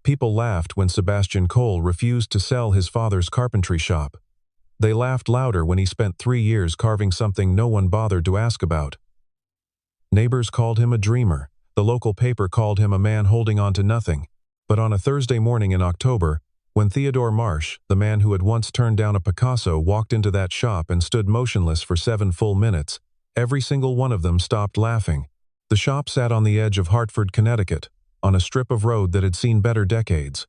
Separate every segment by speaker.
Speaker 1: People laughed when Sebastian Cole refused to sell his father's carpentry shop. They laughed louder when he spent 3 years carving something no one bothered to ask about. Neighbors called him a dreamer. The local paper called him a man holding on to nothing. But on a Thursday morning in October, when Theodore Marsh, the man who had once turned down a Picasso, walked into that shop and stood motionless for 7 full minutes, every single one of them stopped laughing. The shop sat on the edge of Hartford, Connecticut, on a strip of road that had seen better decades.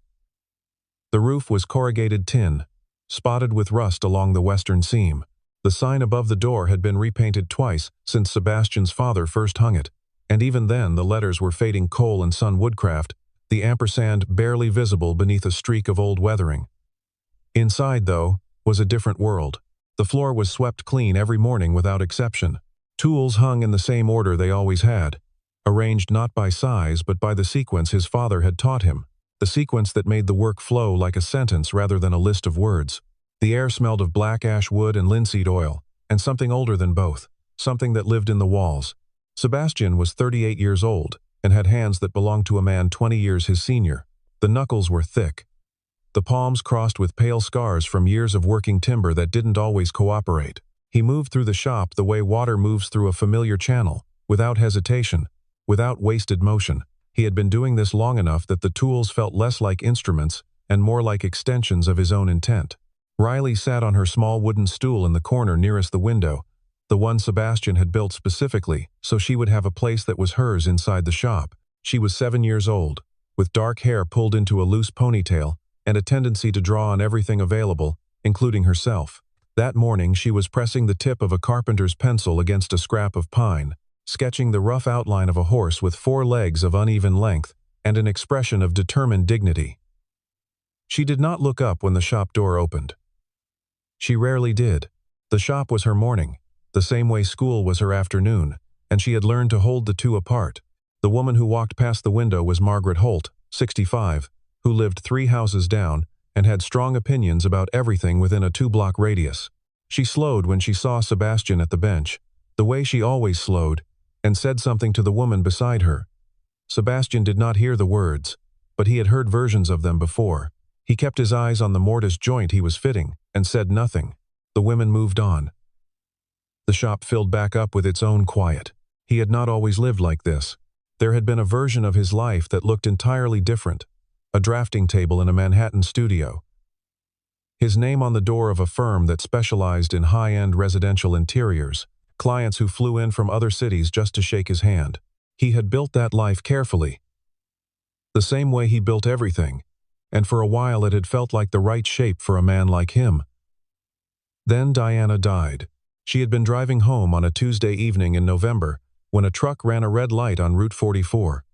Speaker 1: The roof was corrugated tin, spotted with rust along the western seam. The sign above the door had been repainted twice since Sebastian's father first hung it, and even then the letters were fading Cole and Son woodcraft, the ampersand barely visible beneath a streak of old weathering. Inside, though, was a different world. The floor was swept clean every morning without exception. Tools hung in the same order they always had, arranged not by size but by the sequence his father had taught him, the sequence that made the work flow like a sentence rather than a list of words. The air smelled of black ash wood and linseed oil, and something older than both, something that lived in the walls. Sebastian was 38 years old, and had hands that belonged to a man 20 years his senior. The knuckles were thick. The palms crossed with pale scars from years of working timber that didn't always cooperate. He moved through the shop the way water moves through a familiar channel, without hesitation, without wasted motion. He had been doing this long enough that the tools felt less like instruments and more like extensions of his own intent. Riley sat on her small wooden stool in the corner nearest the window, the one Sebastian had built specifically so she would have a place that was hers inside the shop. She was 7 years old, with dark hair pulled into a loose ponytail and a tendency to draw on everything available, including herself. That morning she was pressing the tip of a carpenter's pencil against a scrap of pine, sketching the rough outline of a horse with 4 legs of uneven length and an expression of determined dignity. She did not look up when the shop door opened. She rarely did. The shop was her morning, the same way school was her afternoon, and she had learned to hold the two apart. The woman who walked past the window was Margaret Holt, 65, who lived 3 houses down and had strong opinions about everything within a 2-block radius. She slowed when she saw Sebastian at the bench, the way she always slowed, and said something to the woman beside her. Sebastian did not hear the words, but he had heard versions of them before. He kept his eyes on the mortise joint he was fitting and said nothing. The women moved on. The shop filled back up with its own quiet. He had not always lived like this. There had been a version of his life that looked entirely different, a drafting table in a Manhattan studio. His name on the door of a firm that specialized in high-end residential interiors, clients who flew in from other cities just to shake his hand. He had built that life carefully, the same way he built everything, and for a while it had felt like the right shape for a man like him. Then Diana died. She had been driving home on a Tuesday evening in November when a truck ran a red light on Route 44.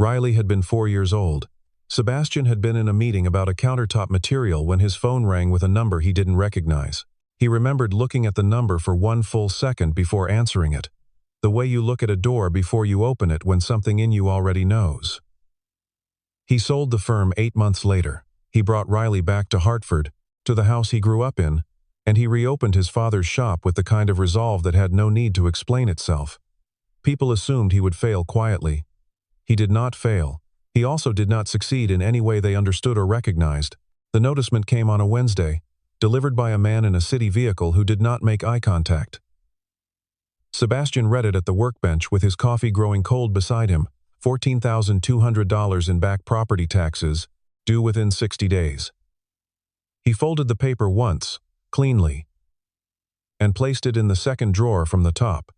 Speaker 1: Riley had been 4 years old. Sebastian had been in a meeting about a countertop material when his phone rang with a number he didn't recognize. He remembered looking at the number for 1 full second before answering it, the way you look at a door before you open it when something in you already knows. He sold the firm 8 months later. He brought Riley back to Hartford, to the house he grew up in, and he reopened his father's shop with the kind of resolve that had no need to explain itself. People assumed he would fail quietly. He did not fail. He also did not succeed in any way they understood or recognized. The noticement came on a Wednesday, delivered by a man in a city vehicle who did not make eye contact. Sebastian read it at the workbench with his coffee growing cold beside him. $14,200 in back property taxes, due within 60 days. He folded the paper once, cleanly, and placed it in the second drawer from the top.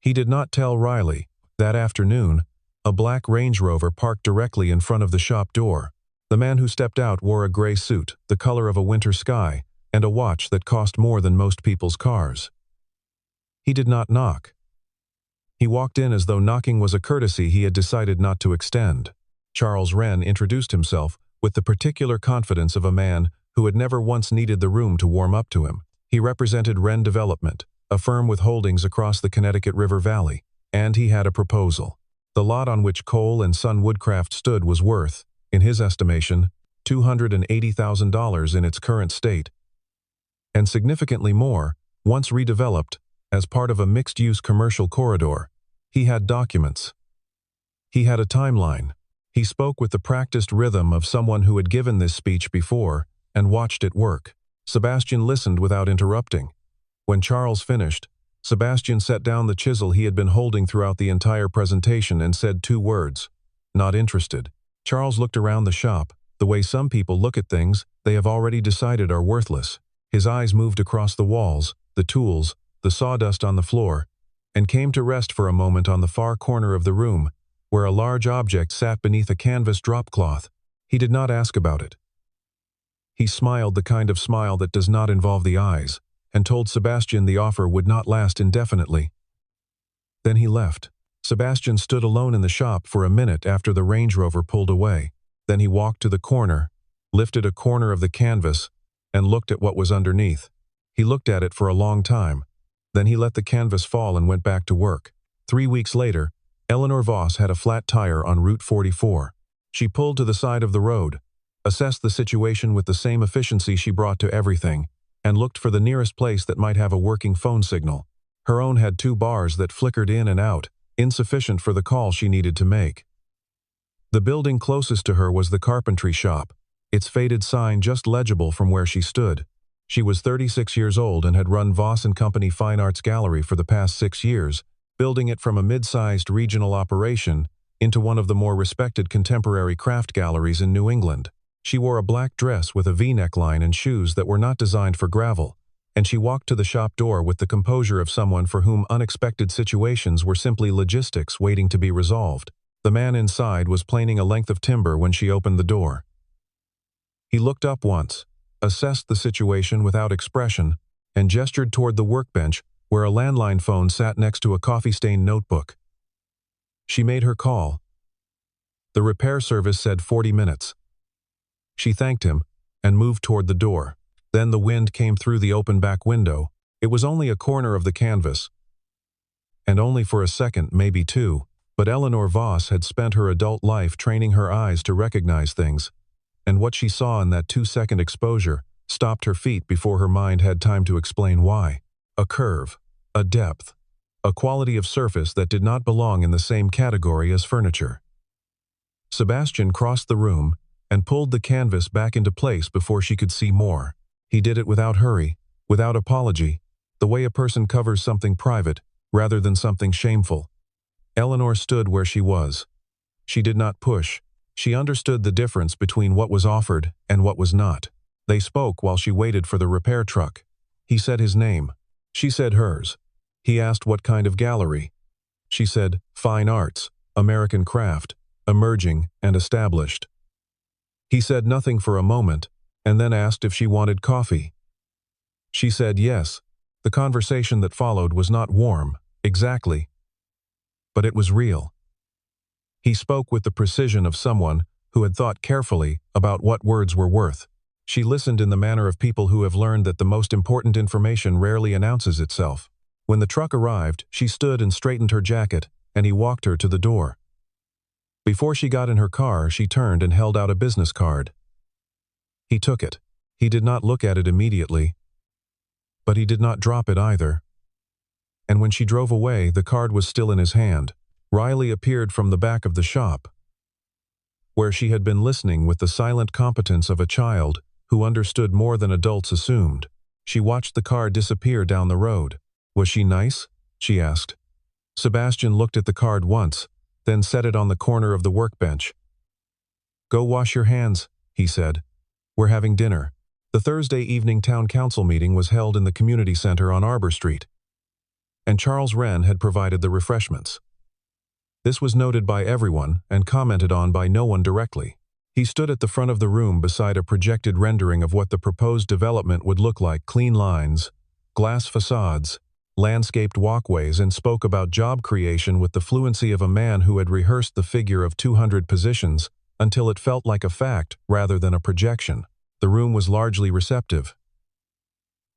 Speaker 1: He did not tell Riley. That afternoon, a black Range Rover parked directly in front of the shop door. The man who stepped out wore a gray suit, the color of a winter sky, and a watch that cost more than most people's cars. He did not knock. He walked in as though knocking was a courtesy he had decided not to extend. Charles Wren introduced himself with the particular confidence of a man who had never once needed the room to warm up to him. He represented Wren Development, a firm with holdings across the Connecticut River Valley, and he had a proposal. The lot on which Cole and Son Woodcraft stood was worth, in his estimation, $280,000 in its current state, and significantly more, once redeveloped, as part of a mixed-use commercial corridor. He had documents. He had a timeline. He spoke with the practiced rhythm of someone who had given this speech before and watched it work. Sebastian listened without interrupting. When Charles finished, Sebastian set down the chisel he had been holding throughout the entire presentation and said 2 words, "Not interested." Charles looked around the shop. The way some people look at things they have already decided are worthless. His eyes moved across the walls, the tools, the sawdust on the floor, and came to rest for a moment on the far corner of the room, where a large object sat beneath a canvas dropcloth. He did not ask about it. He smiled the kind of smile that does not involve the eyes, and told Sebastian the offer would not last indefinitely. Then he left. Sebastian stood alone in the shop for a minute after the Range Rover pulled away. Then he walked to the corner, lifted a corner of the canvas, and looked at what was underneath. He looked at it for a long time. Then he let the canvas fall and went back to work. 3 weeks later, Eleanor Voss had a flat tire on Route 44. She pulled to the side of the road, assessed the situation with the same efficiency she brought to everything, and looked for the nearest place that might have a working phone signal. Her own had 2 bars that flickered in and out, insufficient for the call she needed to make. The building closest to her was the Carpentry shop, its faded sign just legible from where she stood. She was 36 years old and had run Voss & Company Fine Arts Gallery for the past 6 years, building it from a mid-sized regional operation into one of the more respected contemporary craft galleries in New England. She wore a black dress with a V-neckline and shoes that were not designed for gravel, and she walked to the shop door with the composure of someone for whom unexpected situations were simply logistics waiting to be resolved. The man inside was planing a length of timber when she opened the door. He looked up once, assessed the situation without expression, and gestured toward the workbench where a landline phone sat next to a coffee-stained notebook. She made her call. The repair service said 40 minutes. She thanked him and moved toward the door. Then the wind came through the open back window. It was only a corner of the canvas, and only for a second, maybe 2, but Eleanor Voss had spent her adult life training her eyes to recognize things, and what she saw in that 2-second exposure stopped her feet before her mind had time to explain why. A curve, a depth, a quality of surface that did not belong in the same category as furniture. Sebastian crossed the room and pulled the canvas back into place before she could see more. He did it without hurry, without apology, the way a person covers something private rather than something shameful. Eleanor stood where she was. She did not push. She understood the difference between what was offered and what was not. They spoke while she waited for the repair truck. He said his name. She said hers. He asked what kind of gallery. She said, "Fine arts, American craft, emerging and established." He said nothing for a moment, and then asked if she wanted coffee. She said yes. The conversation that followed was not warm, exactly, but it was real. He spoke with the precision of someone who had thought carefully about what words were worth. She listened in the manner of people who have learned that the most important information rarely announces itself. When the truck arrived, she stood and straightened her jacket, and he walked her to the door. Before she got in her car, she turned and held out a business card. He took it. He did not look at it immediately, but he did not drop it either. And when she drove away, the card was still in his hand. Riley appeared from the back of the shop, where she had been listening with the silent competence of a child who understood more than adults assumed. She watched the car disappear down the road. "Was she nice?" she asked. Sebastian looked at the card once, then set it on the corner of the workbench. "Go wash your hands," he said. "We're having dinner." The Thursday evening town council meeting was held in the community center on Arbor Street, and Charles Wren had provided the refreshments. This was noted by everyone and commented on by no one directly. He stood at the front of the room beside a projected rendering of what the proposed development would look like: clean lines, glass facades, landscaped walkways, and spoke about job creation with the fluency of a man who had rehearsed the figure of 200 positions until it felt like a fact rather than a projection. The room was largely receptive.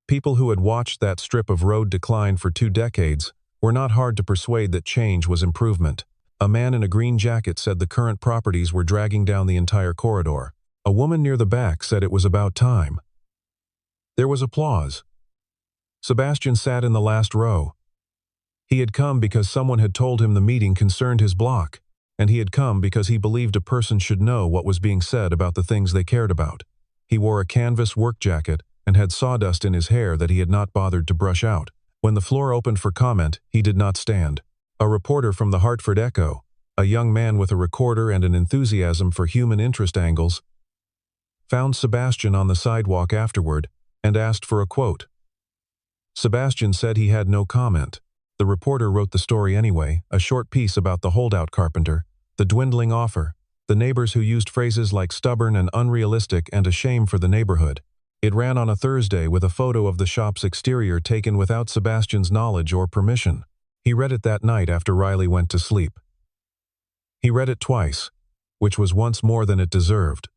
Speaker 1: People who had watched that strip of road decline for 2 decades were not hard to persuade that change was improvement. A man in a green jacket said the current properties were dragging down the entire corridor. A woman near the back said it was about time. There was applause. Sebastian sat in the last row. He had come because someone had told him the meeting concerned his block. and he had come because he believed a person should know what was being said about the things they cared about. He wore a canvas work jacket and had sawdust in his hair that he had not bothered to brush out. When the floor opened for comment, he did not stand. A reporter from the Hartford Echo, a young man with a recorder and an enthusiasm for human interest angles, found Sebastian on the sidewalk afterward and asked for a quote. Sebastian said he had no comment. The reporter wrote the story anyway, a short piece about the holdout carpenter, the dwindling offer, the neighbors who used phrases like stubborn and unrealistic and a shame for the neighborhood. It ran on a Thursday with a photo of the shop's exterior taken without Sebastian's knowledge or permission. He read it that night after Riley went to sleep. He read it twice, which was once more than it deserved.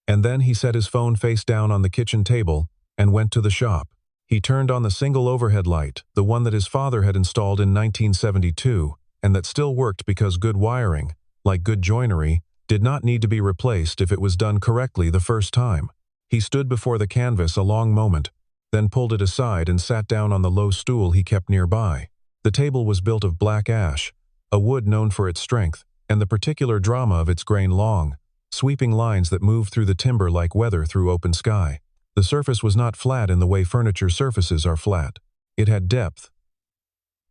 Speaker 1: And then he set his phone face down on the kitchen table and went to the shop. He turned on the single overhead light, the one that his father had installed in 1972, and that still worked because good wiring, like good joinery, did not need to be replaced if it was done correctly the first time. He stood before the canvas a long moment, then pulled it aside and sat down on the low stool he kept nearby. The table was built of black ash, a wood known for its strength, and the particular drama of its grain long, sweeping lines that moved through the timber like weather through open sky. The surface was not flat in the way furniture surfaces are flat. It had depth,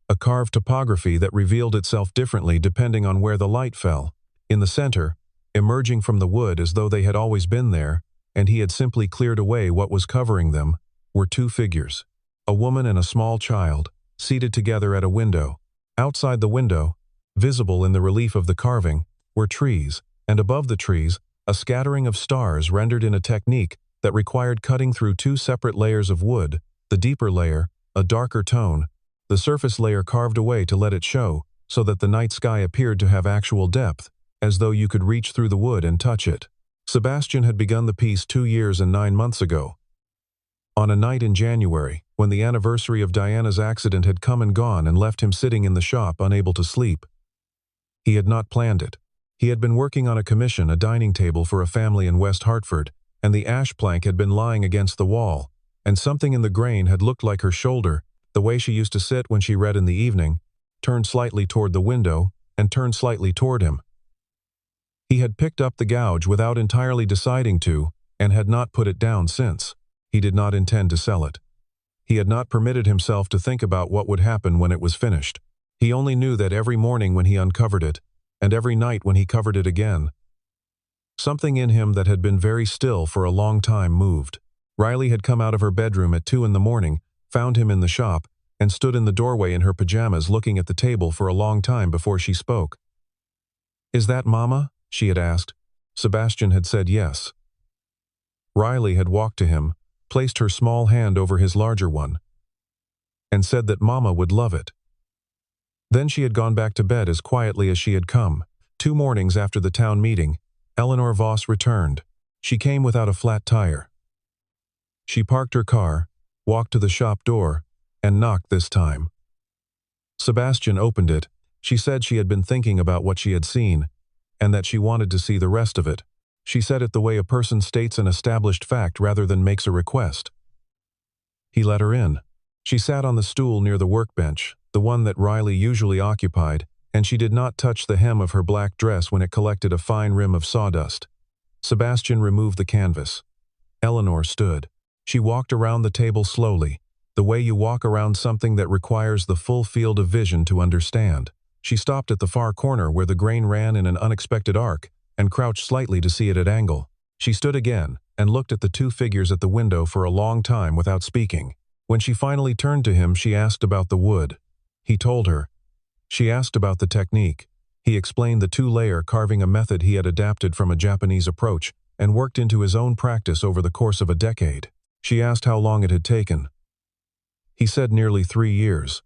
Speaker 1: a carved topography that revealed itself differently depending on where the light fell. In the center, emerging from the wood as though they had always been there, and he had simply cleared away what was covering them, were two figures. A woman and a small child, seated together at a window. Outside the window, visible in the relief of the carving, were trees, and above the trees, a scattering of stars rendered in a technique that required cutting through two separate layers of wood, the deeper layer, a darker tone, the surface layer carved away to let it show, so that the night sky appeared to have actual depth, as though you could reach through the wood and touch it. Sebastian had begun the piece 2 years and 9 months ago. On a night in January, when the anniversary of Diana's accident had come and gone and left him sitting in the shop unable to sleep. He had not planned it. He had been working on a commission, a dining table for a family in West Hartford, and the ash plank had been lying against the wall, and something in the grain had looked like her shoulder, the way she used to sit when she read in the evening, turned slightly toward the window, and turned slightly toward him. He had picked up the gouge without entirely deciding to, and had not put it down since. He did not intend to sell it. He had not permitted himself to think about what would happen when it was finished. He only knew that every morning when he uncovered it, and every night when he covered it again, something in him that had been very still for a long time moved. Riley had come out of her bedroom at 2 in the morning, found him in the shop, and stood in the doorway in her pajamas looking at the table for a long time before she spoke. "Is that Mama?" she had asked. Sebastian had said yes. Riley had walked to him, placed her small hand over his larger one, and said that Mama would love it. Then she had gone back to bed as quietly as she had come. 2 mornings after the town meeting, Eleanor Voss returned. She came without a flat tire. She parked her car, walked to the shop door, and knocked this time. Sebastian opened it. She said she had been thinking about what she had seen, and that she wanted to see the rest of it. She said it the way a person states an established fact rather than makes a request. He let her in. She sat on the stool near the workbench, the one that Riley usually occupied, and she did not touch the hem of her black dress when it collected a fine rim of sawdust. Sebastian removed the canvas. Eleanor stood. She walked around the table slowly, the way you walk around something that requires the full field of vision to understand. She stopped at the far corner where the grain ran in an unexpected arc, and crouched slightly to see it at angle. She stood again, and looked at the 2 figures at the window for a long time without speaking. When she finally turned to him, she asked about the wood. He told her. She asked about the technique. He explained the 2-layer carving, a method he had adapted from a Japanese approach and worked into his own practice over the course of a decade. She asked how long it had taken. He said nearly 3 years.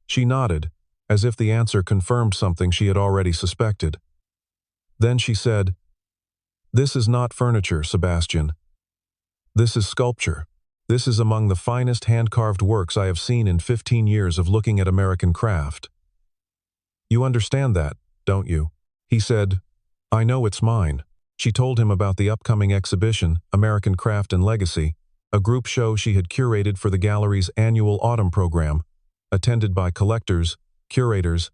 Speaker 1: She nodded, as if the answer confirmed something she had already suspected. Then she said, "This is not furniture, Sebastian. This is sculpture. This is among the finest hand-carved works I have seen in 15 years of looking at American craft. You understand that, don't you?" He said, "I know it's mine." She told him about the upcoming exhibition, American Craft and Legacy, a group show she had curated for the gallery's annual autumn program, attended by collectors, curators,